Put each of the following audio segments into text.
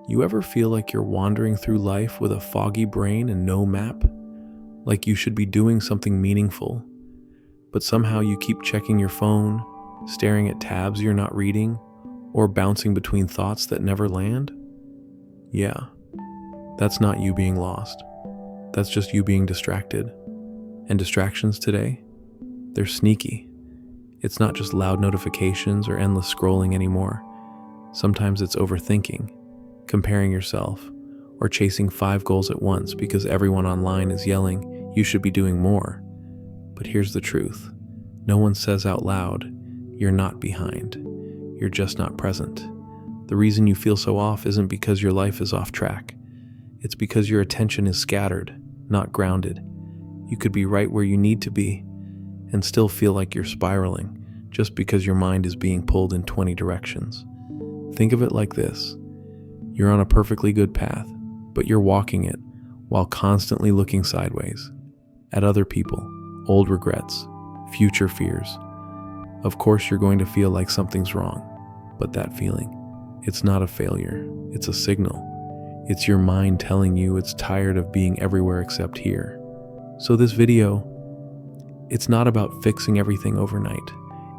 You ever feel like you're wandering through life with a foggy brain and no map? Like you should be doing something meaningful, but somehow you keep checking your phone, staring at tabs you're not reading, or bouncing between thoughts that never land? Yeah, that's not you being lost. That's just you being distracted. And distractions today? They're sneaky. It's not just loud notifications or endless scrolling anymore. Sometimes it's overthinking, comparing yourself, or chasing 5 goals at once because everyone online is yelling, you should be doing more. But here's the truth. No one says out loud, you're not behind. You're just not present. The reason you feel so off isn't because your life is off track. It's because your attention is scattered, not grounded. You could be right where you need to be and still feel like you're spiraling just because your mind is being pulled in 20 directions. Think of it like this. You're on a perfectly good path, but you're walking it while constantly looking sideways at other people, old regrets, future fears. Of course, you're going to feel like something's wrong, but that feeling, it's not a failure, it's a signal. It's your mind telling you it's tired of being everywhere except here. So this video, it's not about fixing everything overnight.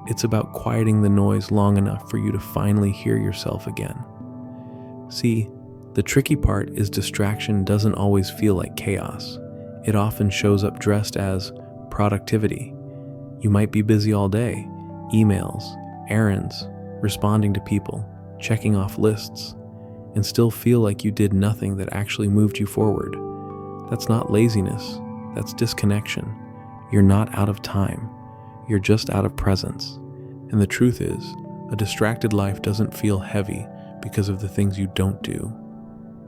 It's about quieting the noise long enough for you to finally hear yourself again. See, the tricky part is distraction doesn't always feel like chaos. It often shows up dressed as productivity. You might be busy all day, emails, errands, responding to people, checking off lists, and still feel like you did nothing that actually moved you forward. That's not laziness, that's disconnection. You're not out of time, you're just out of presence. And the truth is, a distracted life doesn't feel heavy because of the things you don't do.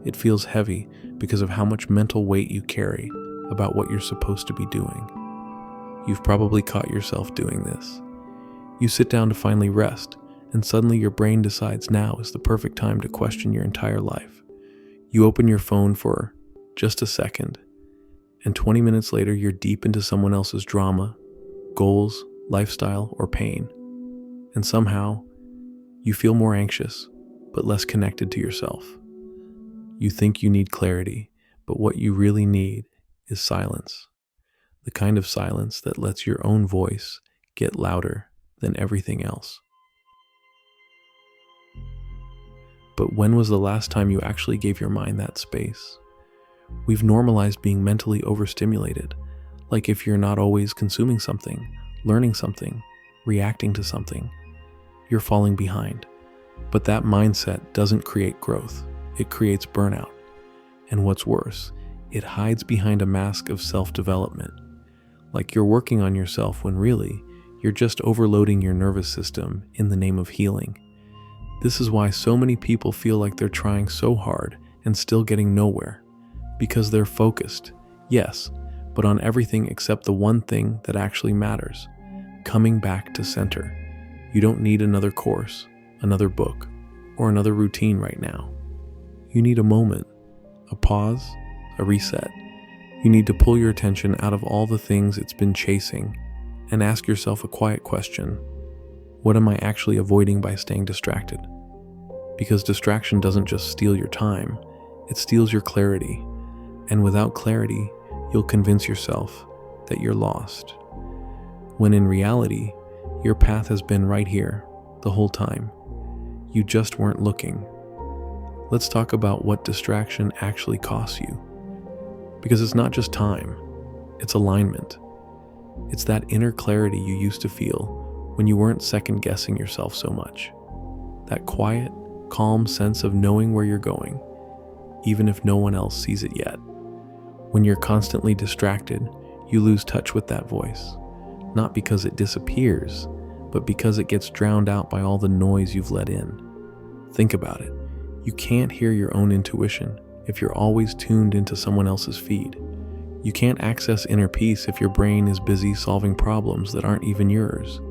It feels heavy because of how much mental weight you carry about what you're supposed to be doing. You've probably caught yourself doing this. You sit down to finally rest, and suddenly your brain decides now is the perfect time to question your entire life. You open your phone for just a second, and 20 minutes later you're deep into someone else's drama, goals, lifestyle, or pain. And somehow, you feel more anxious, but less connected to yourself. You think you need clarity, but what you really need is silence. The kind of silence that lets your own voice get louder than everything else. But when was the last time you actually gave your mind that space? We've normalized being mentally overstimulated, like if you're not always consuming something, learning something, reacting to something, you're falling behind. But that mindset doesn't create growth, it creates burnout. And what's worse, it hides behind a mask of self-development. Like you're working on yourself when really, you're just overloading your nervous system in the name of healing. This is why so many people feel like they're trying so hard and still getting nowhere. Because they're focused, yes, but on everything except the one thing that actually matters, coming back to center. You don't need another course, another book, or another routine right now. You need a moment, a pause, a reset. You need to pull your attention out of all the things it's been chasing and ask yourself a quiet question. What am I actually avoiding by staying distracted? Because distraction doesn't just steal your time, it steals your clarity. And without clarity, you'll convince yourself that you're lost. When in reality, your path has been right here the whole time. You just weren't looking. Let's talk about what distraction actually costs you. Because it's not just time, it's alignment. It's that inner clarity you used to feel when you weren't second-guessing yourself so much. That quiet, calm sense of knowing where you're going, even if no one else sees it yet. When you're constantly distracted, you lose touch with that voice. Not because it disappears, but because it gets drowned out by all the noise you've let in. Think about it. You can't hear your own intuition if you're always tuned into someone else's feed. You can't access inner peace if your brain is busy solving problems that aren't even yours.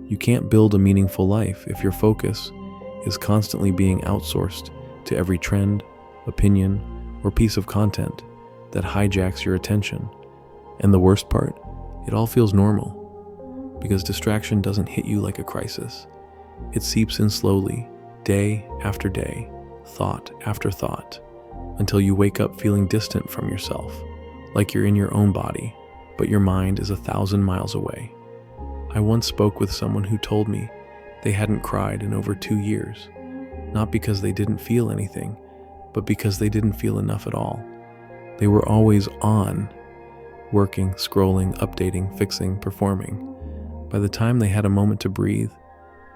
You can't build a meaningful life if your focus is constantly being outsourced to every trend, opinion, or piece of content that hijacks your attention. And the worst part, it all feels normal, because distraction doesn't hit you like a crisis. It seeps in slowly, day after day, thought after thought, until you wake up feeling distant from yourself, like you're in your own body, but your mind is 1,000 miles away. I once spoke with someone who told me they hadn't cried in over 2 years, not because they didn't feel anything, but because they didn't feel enough at all. They were always on, working, scrolling, updating, fixing, performing. By the time they had a moment to breathe,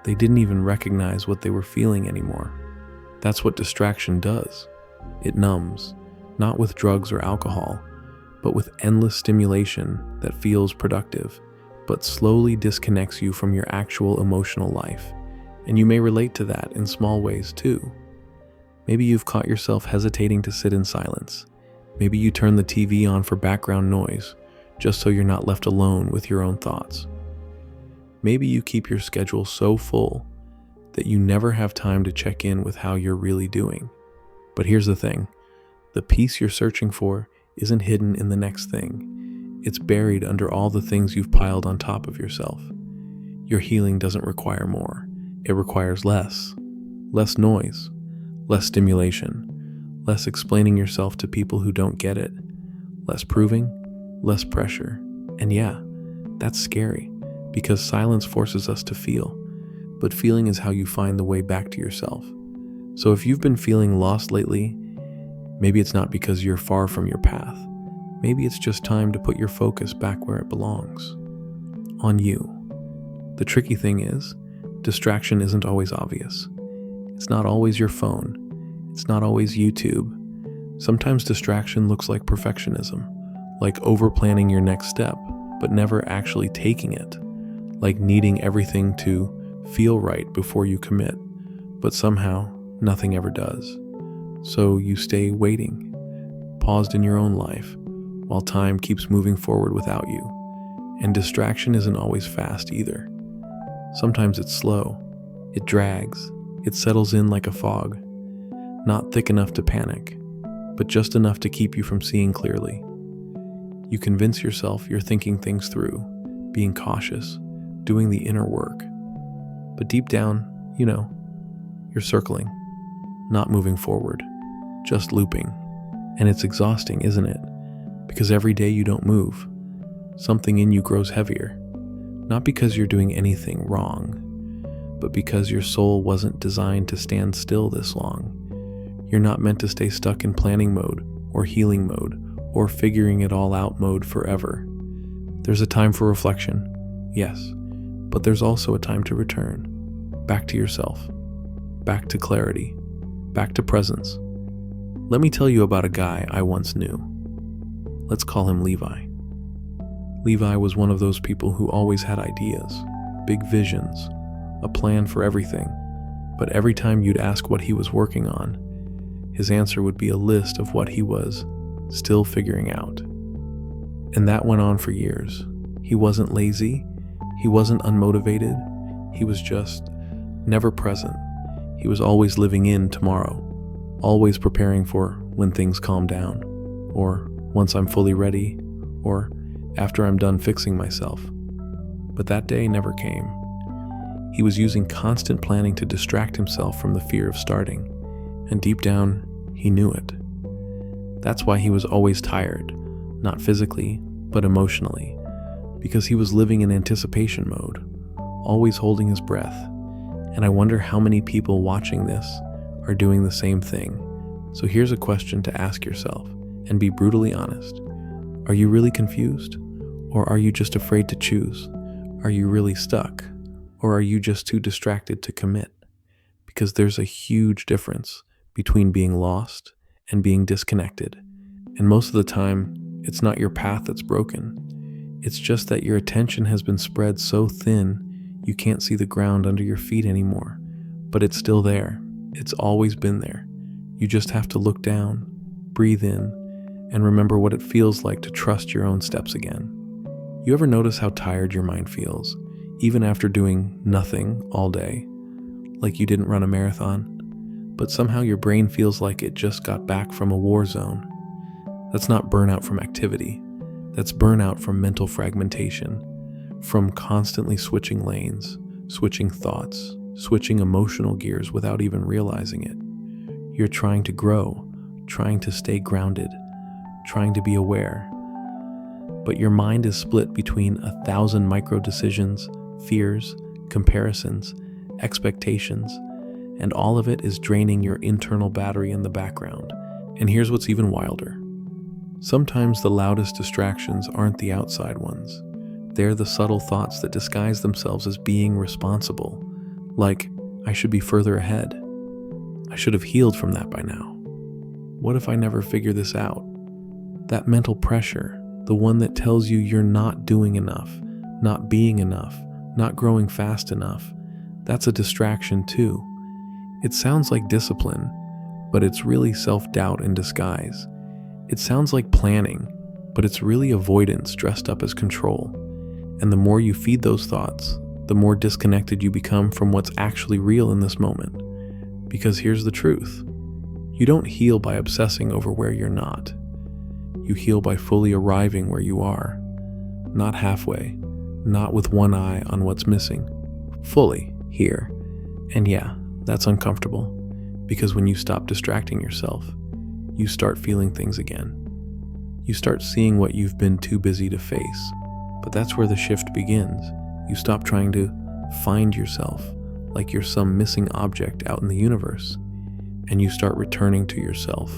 they didn't even recognize what they were feeling anymore. That's what distraction does. It numbs, not with drugs or alcohol, but with endless stimulation that feels productive, but slowly disconnects you from your actual emotional life. And you may relate to that in small ways too. Maybe you've caught yourself hesitating to sit in silence. Maybe you turn the TV on for background noise, just so you're not left alone with your own thoughts. Maybe you keep your schedule so full that you never have time to check in with how you're really doing. But here's the thing, the peace you're searching for isn't hidden in the next thing. It's buried under all the things you've piled on top of yourself. Your healing doesn't require more. It requires less. Less noise, less stimulation, less explaining yourself to people who don't get it, less proving, less pressure. And yeah, that's scary, because silence forces us to feel, but feeling is how you find the way back to yourself. So if you've been feeling lost lately, maybe it's not because you're far from your path. Maybe it's just time to put your focus back where it belongs, on you. The tricky thing is, distraction isn't always obvious. It's not always your phone. It's not always YouTube. Sometimes distraction looks like perfectionism, like over-planning your next step, but never actually taking it, like needing everything to feel right before you commit, but somehow nothing ever does. So you stay waiting, paused in your own life, while time keeps moving forward without you. And distraction isn't always fast either. Sometimes it's slow, it drags, it settles in like a fog, not thick enough to panic, but just enough to keep you from seeing clearly. You convince yourself you're thinking things through, being cautious, doing the inner work. But deep down, you're circling, not moving forward, just looping. And it's exhausting, isn't it? Because every day you don't move, something in you grows heavier. Not because you're doing anything wrong, but because your soul wasn't designed to stand still this long. You're not meant to stay stuck in planning mode, or healing mode, or figuring it all out mode forever. There's a time for reflection, yes, but there's also a time to return, back to yourself, back to clarity, back to presence. Let me tell you about a guy I once knew. Let's call him Levi. Levi was one of those people who always had ideas, big visions, a plan for everything. But every time you'd ask what he was working on, his answer would be a list of what he was still figuring out. And that went on for years. He wasn't lazy, he wasn't unmotivated, he was just never present. He was always living in tomorrow, always preparing for when things calm down, or once I'm fully ready, or after I'm done fixing myself. But that day never came. He was using constant planning to distract himself from the fear of starting, and deep down, he knew it. That's why he was always tired, not physically, but emotionally, because he was living in anticipation mode, always holding his breath. And I wonder how many people watching this are doing the same thing. So here's a question to ask yourself, and be brutally honest. Are you really confused? Or are you just afraid to choose? Are you really stuck? Or are you just too distracted to commit? Because there's a huge difference between being lost and being disconnected. And most of the time, it's not your path that's broken. It's just that your attention has been spread so thin, you can't see the ground under your feet anymore. But it's still there. It's always been there. You just have to look down, breathe in, and remember what it feels like to trust your own steps again. You ever notice how tired your mind feels, even after doing nothing all day? Like you didn't run a marathon, but somehow your brain feels like it just got back from a war zone. That's not burnout from activity. That's burnout from mental fragmentation, from constantly switching lanes, switching thoughts, switching emotional gears without even realizing it. You're trying to grow, trying to stay grounded, trying to be aware. But your mind is split between 1,000 micro decisions, fears, comparisons, expectations, and all of it is draining your internal battery in the background. And here's what's even wilder. Sometimes the loudest distractions aren't the outside ones. They're the subtle thoughts that disguise themselves as being responsible. Like, I should be further ahead. I should have healed from that by now. What if I never figure this out? That mental pressure, the one that tells you you're not doing enough, not being enough, not growing fast enough, that's a distraction too. It sounds like discipline, but it's really self-doubt in disguise. It sounds like planning, but it's really avoidance dressed up as control. And the more you feed those thoughts, the more disconnected you become from what's actually real in this moment. Because here's the truth. You don't heal by obsessing over where you're not. You heal by fully arriving where you are. Not halfway, not with one eye on what's missing. Fully here. And yeah, that's uncomfortable. Because when you stop distracting yourself, you start feeling things again. You start seeing what you've been too busy to face. But that's where the shift begins. You stop trying to find yourself like you're some missing object out in the universe. And you start returning to yourself,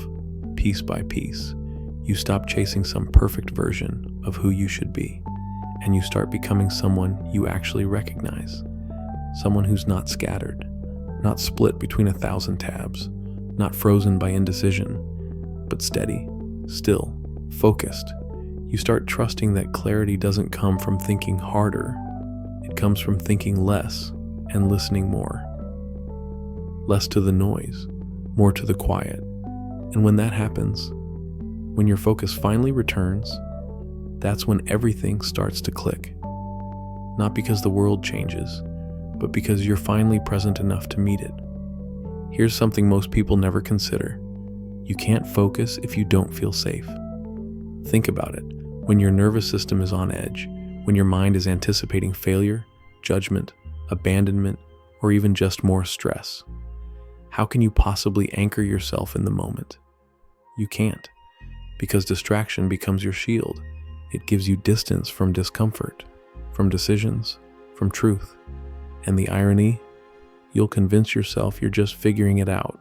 piece by piece. You stop chasing some perfect version of who you should be. And you start becoming someone you actually recognize. Someone who's not scattered, not split between 1,000 tabs, not frozen by indecision, but steady, still, focused. You start trusting that clarity doesn't come from thinking harder. It comes from thinking less and listening more. Less to the noise, more to the quiet. And when that happens, when your focus finally returns, that's when everything starts to click. Not because the world changes, but because you're finally present enough to meet it. Here's something most people never consider. You can't focus if you don't feel safe. Think about it. When your nervous system is on edge, when your mind is anticipating failure, judgment, abandonment, or even just more stress, how can you possibly anchor yourself in the moment? You can't, because distraction becomes your shield. It gives you distance from discomfort, from decisions, from truth. And the irony, you'll convince yourself you're just figuring it out,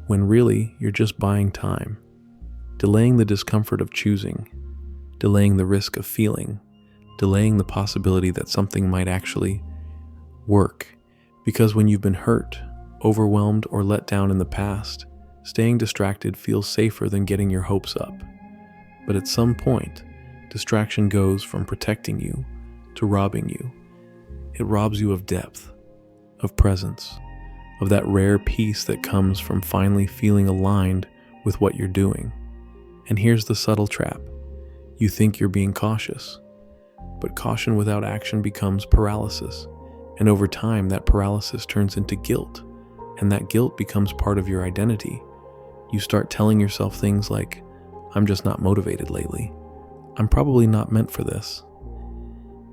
when really you're just buying time, delaying the discomfort of choosing, delaying the risk of feeling, delaying the possibility that something might actually work. Because when you've been hurt, overwhelmed, or let down in the past, staying distracted feels safer than getting your hopes up. But at some point, distraction goes from protecting you to robbing you. It robs you of depth, of presence, of that rare peace that comes from finally feeling aligned with what you're doing. And here's the subtle trap. You think you're being cautious, but caution without action becomes paralysis. And over time, that paralysis turns into guilt, and that guilt becomes part of your identity. You start telling yourself things like, I'm just not motivated lately. I'm probably not meant for this.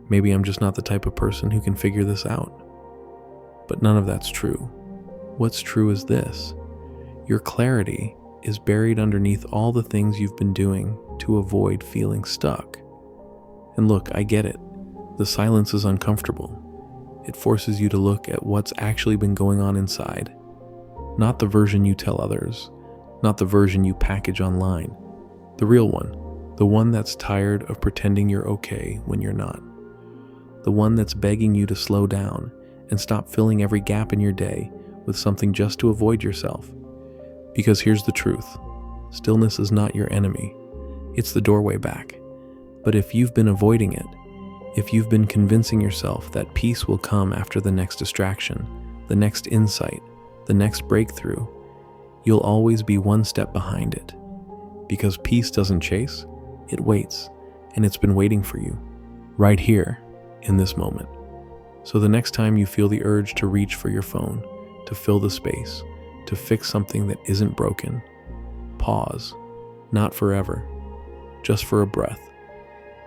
Maybe I'm just not the type of person who can figure this out. But none of that's true. What's true is this. Your clarity is buried underneath all the things you've been doing to avoid feeling stuck. And look, I get it. The silence is uncomfortable. It forces you to look at what's actually been going on inside. Not the version you tell others, not the version you package online. The real one, the one that's tired of pretending you're okay when you're not. The one that's begging you to slow down and stop filling every gap in your day with something just to avoid yourself. Because here's the truth. Stillness is not your enemy. It's the doorway back. But if you've been avoiding it, if you've been convincing yourself that peace will come after the next distraction, the next insight, the next breakthrough, you'll always be one step behind it. Because peace doesn't chase, it waits, and it's been waiting for you, right here, in this moment. So the next time you feel the urge to reach for your phone, to fill the space, to fix something that isn't broken, pause, not forever, just for a breath,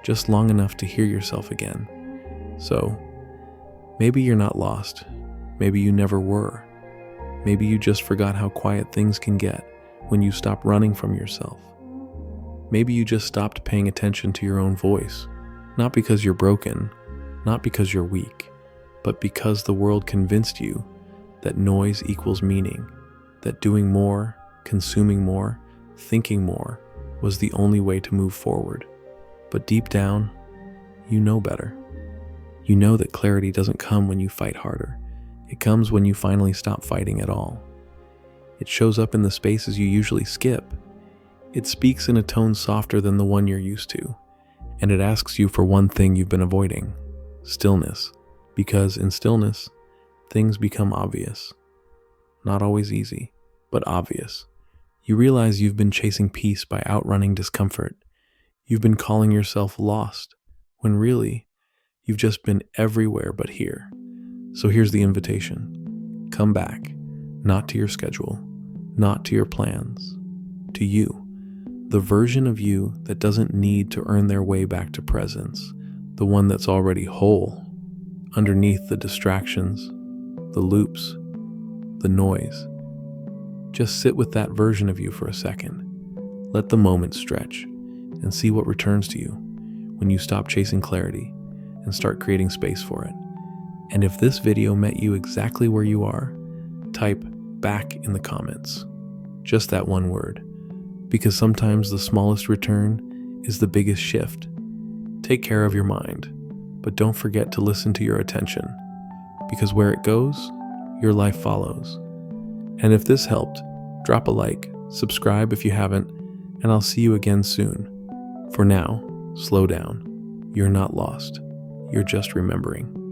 just long enough to hear yourself again. So, maybe you're not lost, maybe you never were. Maybe you just forgot how quiet things can get when you stop running from yourself. Maybe you just stopped paying attention to your own voice, not because you're broken, not because you're weak, but because the world convinced you that noise equals meaning, that doing more, consuming more, thinking more was the only way to move forward. But deep down, you know better. You know that clarity doesn't come when you fight harder. It comes when you finally stop fighting at all. It shows up in the spaces you usually skip. It speaks in a tone softer than the one you're used to, and it asks you for one thing you've been avoiding: stillness. Because in stillness, things become obvious. Not always easy, but obvious. You realize you've been chasing peace by outrunning discomfort. You've been calling yourself lost, when really, you've just been everywhere but here. So here's the invitation. Come back, not to your schedule, not to your plans, to you. The version of you that doesn't need to earn their way back to presence, the one that's already whole, underneath the distractions, the loops, the noise. Just sit with that version of you for a second. Let the moment stretch and see what returns to you when you stop chasing clarity and start creating space for it. And if this video met you exactly where you are, type "back" in the comments. Just that one word. Because sometimes the smallest return is the biggest shift. Take care of your mind, but don't forget to listen to your attention, because where it goes, your life follows. And if this helped, drop a like, subscribe if you haven't, and I'll see you again soon. For now, slow down. You're not lost. You're just remembering.